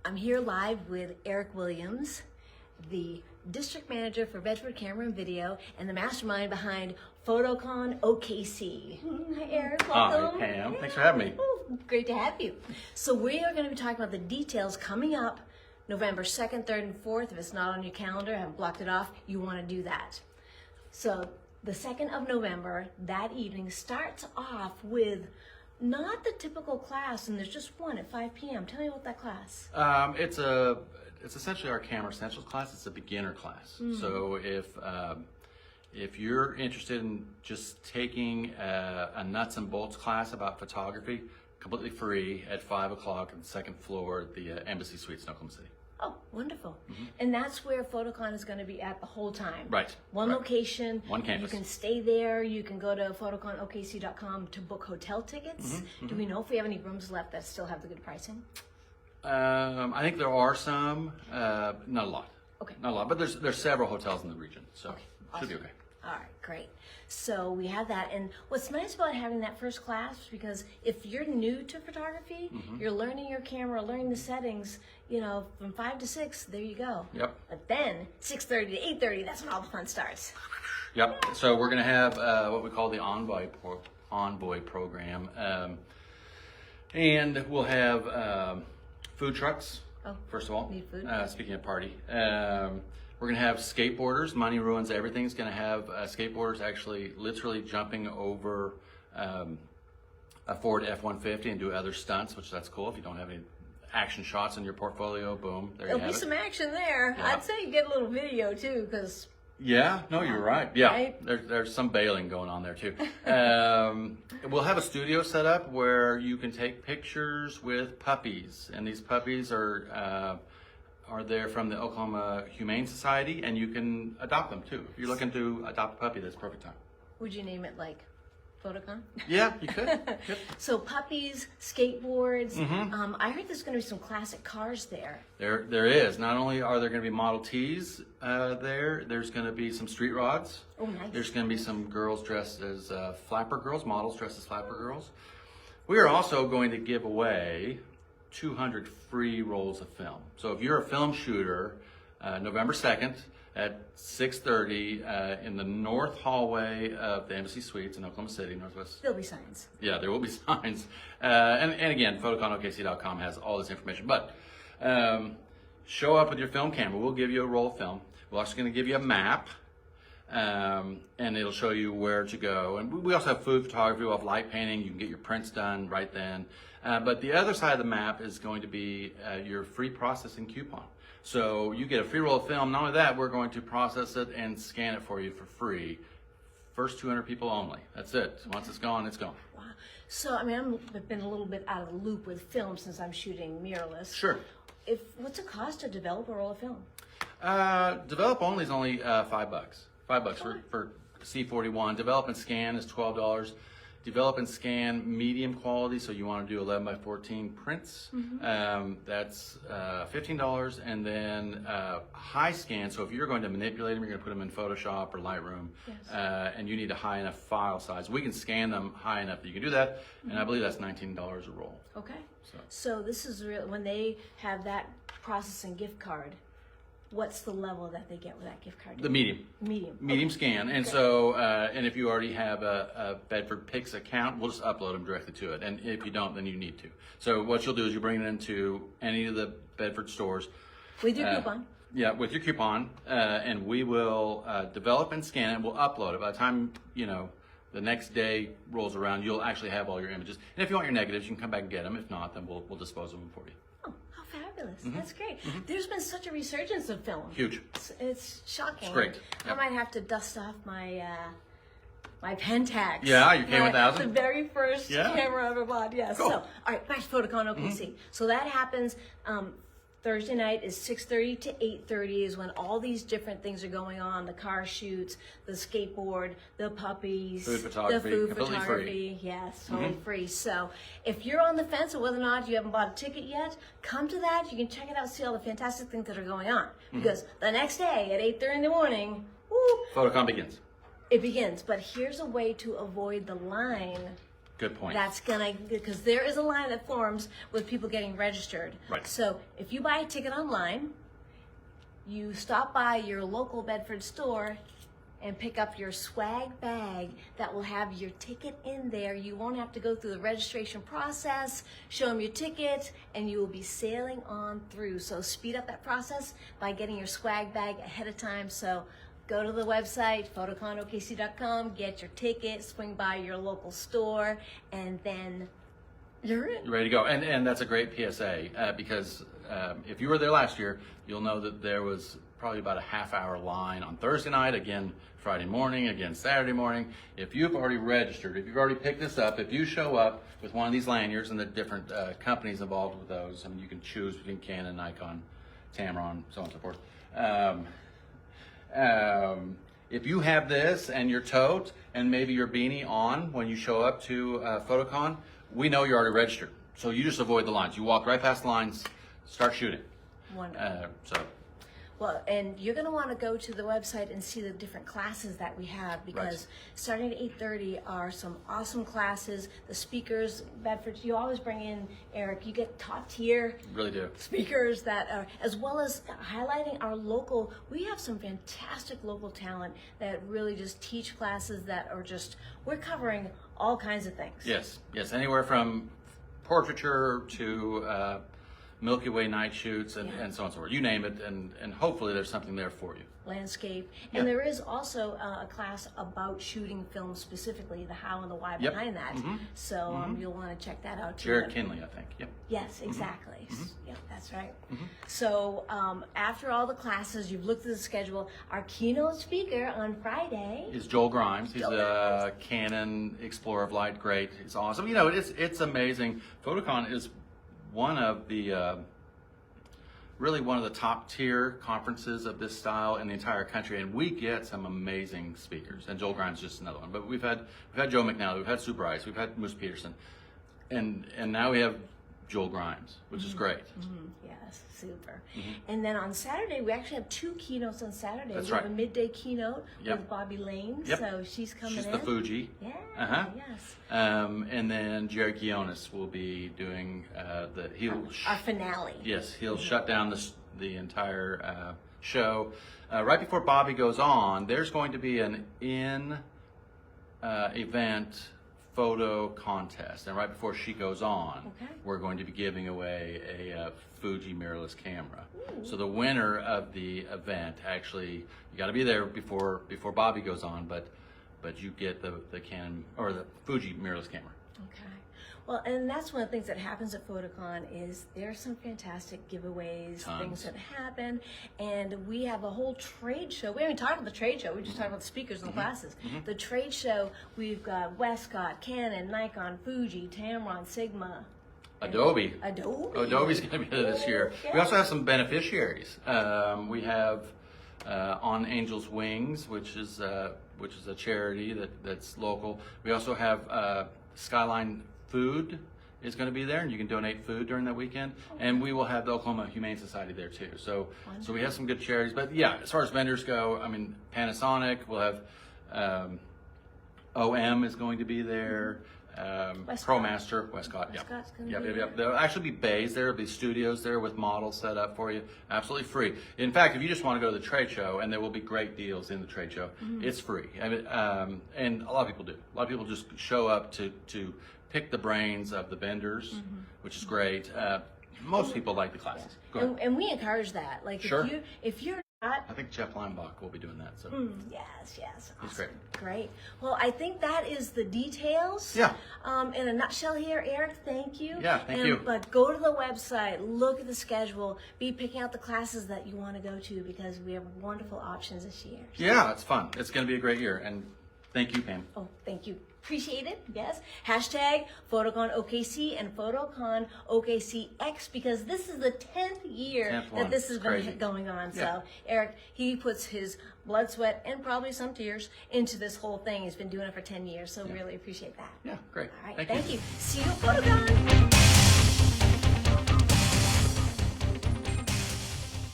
I'm here live with Eric Williams, the District Manager for Bedford Camera and Video and the mastermind behind PhotoConOKC. Hi Eric, welcome. Hi Pam, thanks for having me. Oh, great to have you. So we are going to be talking about the details coming up November 2nd, 3rd, and 4th. If it's not on your calendar, I haven't blocked it off, you want to do that. So the 2nd of November, that evening, starts off with not the typical class, and there's just one at 5 p.m. Tell me about that class. It's essentially our camera essentials class. It's a beginner class. So if you're interested in just taking a nuts and bolts class about photography, completely free at 5 o'clock on the second floor at the Embassy Suites in Oklahoma City. Oh, wonderful. And that's where PhotoCon is going to be at the whole time. Right. One location. One campus. You can stay there. You can go to PhotoConOKC.com to book hotel tickets. Do we know if we have any rooms left that still have the good pricing? I think there are some, not a lot. Okay. Not a lot, but there's several hotels in the region, so Okay, should be awesome. okay. All right, great. So we have that. And what's nice about having that first class, because if you're new to photography, you're learning your camera, learning the settings, you know, from 5 to 6, there you go. Yep. But then 6:30 to 8:30, that's when all the fun starts. Yep. So we're going to have what we call the Envoy program, and we'll have food trucks. Oh, first of all, need food. Speaking of party, we're going to have skateboarders. Money ruins everything. It's going to have skateboarders actually literally jumping over a Ford F-150 and do other stunts, which that's cool. If you don't have any action shots in your portfolio, boom, there you There'll have be it. some action there. Yeah. I'd say you get a little video too, because Yeah, no, you're right. Yeah, Right? there's some bailing going on there too. We'll have a studio set up where you can take pictures with puppies, and these puppies are there from the Oklahoma Humane Society, and you can adopt them too. If you're looking to adopt a puppy, that's perfect time. would you name it like PhotoCon? Yeah, you could. Yep. So puppies, skateboards. I heard there's going to be some classic cars there. There is. Not only are there going to be Model Ts there's going to be some street rods. Oh, nice. There's going to be some girls dressed as flapper girls, models dressed as flapper girls. We are also going to give away 200 free rolls of film. So if you're a film shooter, November 2nd at 6:30 in the north hallway of the Embassy Suites in Oklahoma City, Northwest. There'll be signs. Yeah, there will be signs. And again, PhotoConOKC.com has all this information. But show up with your film camera. We'll give you a roll of film. We're also going to give you a map. And it'll show you where to go. And we also have food photography. We'll have light painting. You can get your prints done right then. But the other side of the map is going to be your free processing coupon. So you get a free roll of film. Not only that, we're going to process it and scan it for you for free. First 200 people only. That's it. Once it's gone, it's gone. Wow. So, I mean, I've been a little bit out of the loop with film since I'm shooting mirrorless. Sure. What's it cost to develop a roll of film? Develop only is only $5. $5 for C41. Develop and scan is $12. Develop and scan medium quality, so you want to do 11 by 14 prints. That's $15. And then high scan, so if you're going to manipulate them, you're going to put them in Photoshop or Lightroom, and you need a high enough file size. We can scan them high enough that you can do that, and I believe that's $19 a roll. Okay. So this is real. When they have that processing gift card, what's the level that they get with that gift card? The medium. Medium Scan. And so, and if you already have a Bedford Pix account, we'll just upload them directly to it. And if you don't, then you need to. So what you'll do is you bring it into any of the Bedford stores. With your coupon? Yeah, with your coupon. And we will develop and scan it. We'll upload it. By the time, the next day rolls around, you'll actually have all your images. And if you want your negatives, you can come back and get them. If not, then we'll dispose of them for you. Oh, how fabulous. That's great. There's been such a resurgence of film. Huge. It's shocking. It's great. I might have to dust off my my Pentax. Yeah, your K1000. The very first camera I ever bought, yes. Cool. So, all right, back to PhotoConOKC. So that happens Thursday night is 6:30 to 8:30 is when all these different things are going on. The car shoots, the skateboard, the puppies, food photography, the food completely photography. free. Yes, totally free. So if you're on the fence of whether or not you haven't bought a ticket yet, come to that. You can check it out, see all the fantastic things that are going on. Because the next day at 8:30 in the morning, woo, PhotoCon begins. it begins. But here's a way to avoid the line Good point. That's because there is a line that forms with people getting registered. Right. So if you buy a ticket online, you stop by your local Bedford store and pick up your swag bag that will have your ticket in there. You won't have to go through the registration process, show them your ticket, and you will be sailing on through. So speed up that process by getting your swag bag ahead of time. So go to the website, PhotoConOKC.com, get your ticket, swing by your local store, and then you're in. You're ready to go. And that's a great PSA because if you were there last year, you'll know that there was probably about a half-hour line on Thursday night, again Friday morning, again Saturday morning. If you've already registered, if you've already picked this up, if you show up with one of these lanyards, and the different companies involved with those, I mean, you can choose between Canon, Nikon, Tamron, so on and so forth. If you have this and your tote and maybe your beanie on when you show up to PhotoCon, we know you're already registered. So you just avoid the lines. You walk right past the lines, start shooting. Wonderful. Well, and you're going to want to go to the website and see the different classes that we have because starting at 8:30 are some awesome classes. The speakers, Bedford, you always bring in, Eric, you get top tier Really do. speakers that are, as well as highlighting our local, we have some fantastic local talent that really just teach classes that are just, we're covering all kinds of things. Yes, yes, anywhere from portraiture to Milky Way night shoots and so on and so forth. You name it, and hopefully there's something there for you. Landscape. And there is also a class about shooting film specifically, the how and the why behind that. So you'll want to check that out too. Jared Kinley, I think. Yep. Yes, exactly. Yep, that's right. So after all the classes, you've looked at the schedule. Our keynote speaker on Friday Is Joel Grimes. He's a Canon Explorer of Light. Great. He's awesome. You know, it's amazing. PhotoCon is one of the really one of the top tier conferences of this style in the entire country, and we get some amazing speakers. And Joel Grimes is just another one. But we've had Joe McNally, we've had Super Ice, we've had Moose Peterson, and now we have Joel Grimes, which is great. Yes, super. And then on Saturday, we actually have two keynotes on Saturday. That's we have right. a midday keynote Yep. with Bobby Lane, Yep. so she's coming She's in. the Fuji. Yeah, yes. And then Jerry Quiones will be doing Our finale. Yes, he'll shut down the entire show. Right before Bobby goes on, there's going to be an event photo contest, and right before she goes on, we're going to be giving away a Fuji mirrorless camera. So the winner of the event, actually, you got to be there before Bobby goes on, but you get the Canon or the Fuji mirrorless camera. Okay. Well, and that's one of the things that happens at PhotoCon is there's some fantastic giveaways, things that happen, and we have a whole trade show. We haven't talked about the trade show. We just talked about the speakers and the classes. The trade show, we've got Westcott, Canon, Nikon, Fuji, Tamron, Sigma. Adobe. Adobe's going to be there this year. We also have some beneficiaries. We have On Angels Wings, which is a charity that's local. We also have Skyline Food is going to be there, and you can donate food during that weekend. And we will have the Oklahoma Humane Society there too. So we have some good charities. But yeah, as far as vendors go, I mean, Panasonic, we'll have OM is going to be there. ProMaster, Westcott. Westcott's gonna Yep. be there. There'll actually be bays there, there'll be studios there with models set up for you, absolutely free. In fact, if you just want to go to the trade show, and there will be great deals in the trade show, it's free. I mean, and a lot of people do. A lot of people just show up to pick the brains of the vendors, which is great. Most people like the classes. Go ahead. And we encourage that. Like Sure. if you're not I think Jeff Leinbach will be doing that. So yes. He's Awesome. great. Great. Well, I think that is the details. Yeah. In a nutshell here, Eric, thank you. Yeah, thank you. But go to the website, look at the schedule, be picking out the classes that you want to go to because we have wonderful options this year. Yeah, it's fun. It's going to be a great year. And thank you, Pam. Oh, thank you. Appreciate it. Yes. Hashtag PhotoConOKC and PhotoConOKCX because this is the 10th year 10th that one. this has It's been crazy. going on. Yeah. So Eric, he puts his blood, sweat, and probably some tears into this whole thing. He's been doing it for 10 years. So really appreciate that. Yeah, great. All right. Thank Thank you. you. See you at PhotoCon.